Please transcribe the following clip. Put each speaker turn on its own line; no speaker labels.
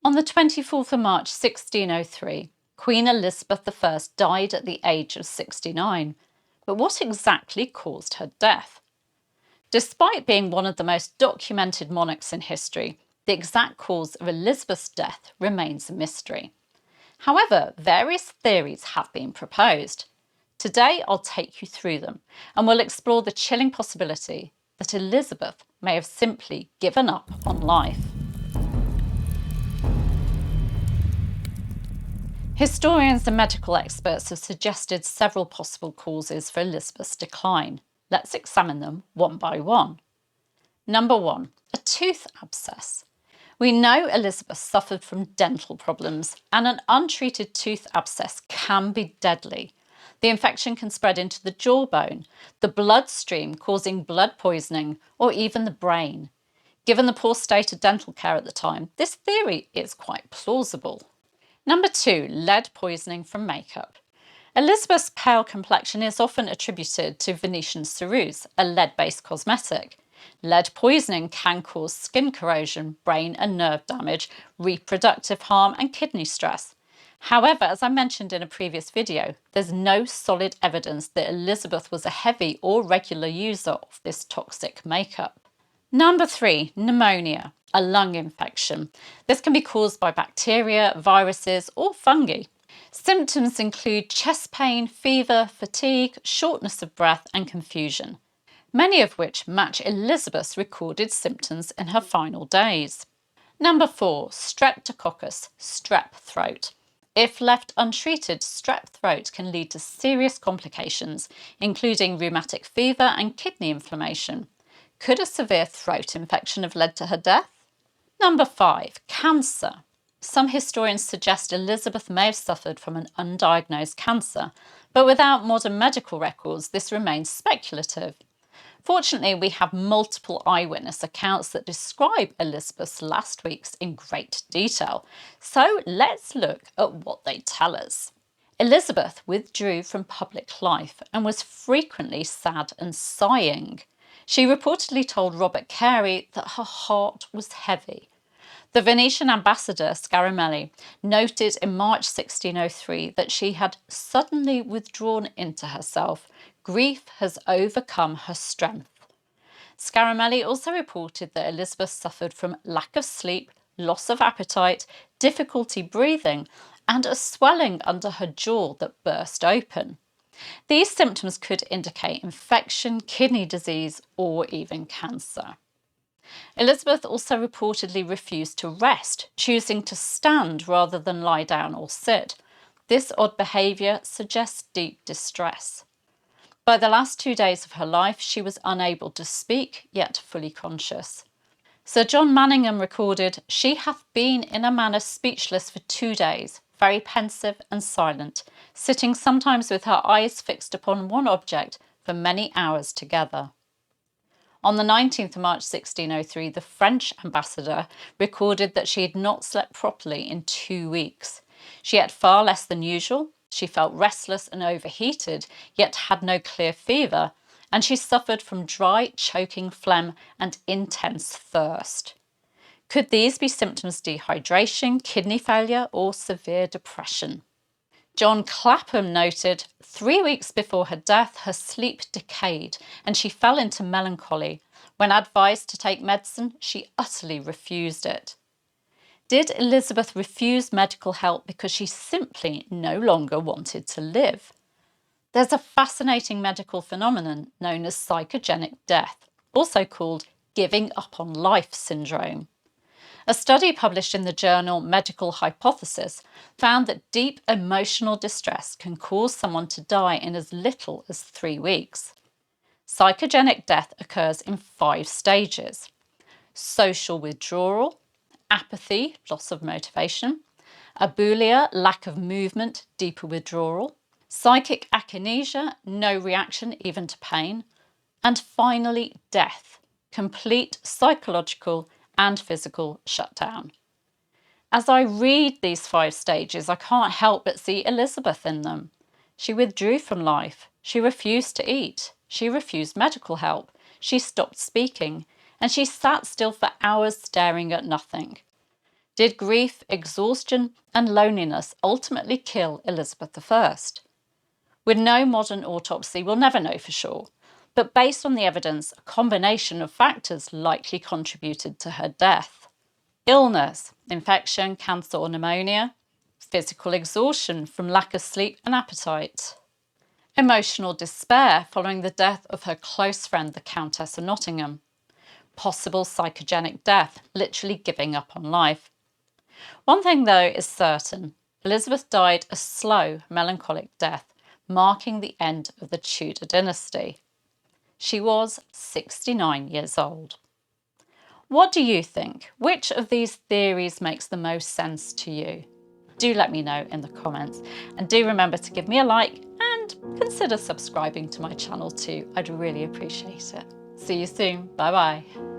On the 24th of March 1603, Queen Elizabeth I died at the age of 69. But what exactly caused her death? Despite being one of the most documented monarchs in history, the exact cause of Elizabeth's death remains a mystery. However, various theories have been proposed. Today, I'll take you through them, and we'll explore the chilling possibility that Elizabeth may have simply given up on life. Historians and medical experts have suggested several possible causes for Elizabeth's decline. Let's examine them one by one. Number 1, a tooth abscess. We know Elizabeth suffered from dental problems, and an untreated tooth abscess can be deadly. The infection can spread into the jawbone, the bloodstream, causing blood poisoning, or even the brain. Given the poor state of dental care at the time, this theory is quite plausible. Number 2, lead poisoning from makeup. Elizabeth's pale complexion is often attributed to Venetian ceruse, a lead-based cosmetic. Lead poisoning can cause skin corrosion, brain and nerve damage, reproductive harm and kidney stress. However, as I mentioned in a previous video, there's no solid evidence that Elizabeth was a heavy or regular user of this toxic makeup. Number 3, pneumonia, a lung infection. This can be caused by bacteria, viruses, or fungi. Symptoms include chest pain, fever, fatigue, shortness of breath, and confusion, many of which match Elizabeth's recorded symptoms in her final days. Number 4, Streptococcus, strep throat. If left untreated, strep throat can lead to serious complications, including rheumatic fever and kidney inflammation. Could a severe throat infection have led to her death? Number 5, cancer. Some historians suggest Elizabeth may have suffered from an undiagnosed cancer, but without modern medical records, this remains speculative. Fortunately, we have multiple eyewitness accounts that describe Elizabeth's last weeks in great detail. So let's look at what they tell us. Elizabeth withdrew from public life and was frequently sad and sighing. She reportedly told Robert Carey that her heart was heavy. The Venetian ambassador, Scaramelli, noted in March 1603 that she had suddenly withdrawn into herself. Grief has overcome her strength. Scaramelli also reported that Elizabeth suffered from lack of sleep, loss of appetite, difficulty breathing, and a swelling under her jaw that burst open. These symptoms could indicate infection, kidney disease, or even cancer. Elizabeth also reportedly refused to rest, choosing to stand rather than lie down or sit. This odd behaviour suggests deep distress. By the last 2 days of her life, she was unable to speak, yet fully conscious. Sir John Manningham recorded, "She hath been in a manner speechless for 2 days, very pensive and silent, sitting sometimes with her eyes fixed upon one object for many hours together." On the 19th of March 1603, the French ambassador recorded that she had not slept properly in 2 weeks. She ate far less than usual, she felt restless and overheated, yet had no clear fever, and she suffered from dry, choking phlegm and intense thirst. Could these be symptoms of dehydration, kidney failure, or severe depression? John Clapham noted, 3 weeks before her death, her sleep decayed and she fell into melancholy. When advised to take medicine, she utterly refused it. Did Elizabeth refuse medical help because she simply no longer wanted to live? There's a fascinating medical phenomenon known as psychogenic death, also called giving up on life syndrome. A study published in the journal Medical Hypothesis found that deep emotional distress can cause someone to die in as little as 3 weeks. Psychogenic death occurs in 5 stages: social withdrawal, apathy, loss of motivation, abulia, lack of movement, deeper withdrawal, psychic akinesia, no reaction even to pain, and finally death, complete psychological and physical shutdown. As I read these 5 stages, I can't help but see Elizabeth in them. She withdrew from life, she refused to eat, she refused medical help, she stopped speaking, and she sat still for hours staring at nothing. Did grief, exhaustion, and loneliness ultimately kill Elizabeth I? With no modern autopsy, we'll never know for sure, but based on the evidence, a combination of factors likely contributed to her death. Illness, infection, cancer or pneumonia, physical exhaustion from lack of sleep and appetite, emotional despair following the death of her close friend, the Countess of Nottingham, possible psychogenic death, literally giving up on life. One thing, though, is certain. Elizabeth died a slow, melancholic death, marking the end of the Tudor dynasty. She was 69 years old. What do you think? Which of these theories makes the most sense to you? Do let me know in the comments, and do remember to give me a like and consider subscribing to my channel too. I'd really appreciate it. See you soon. Bye bye.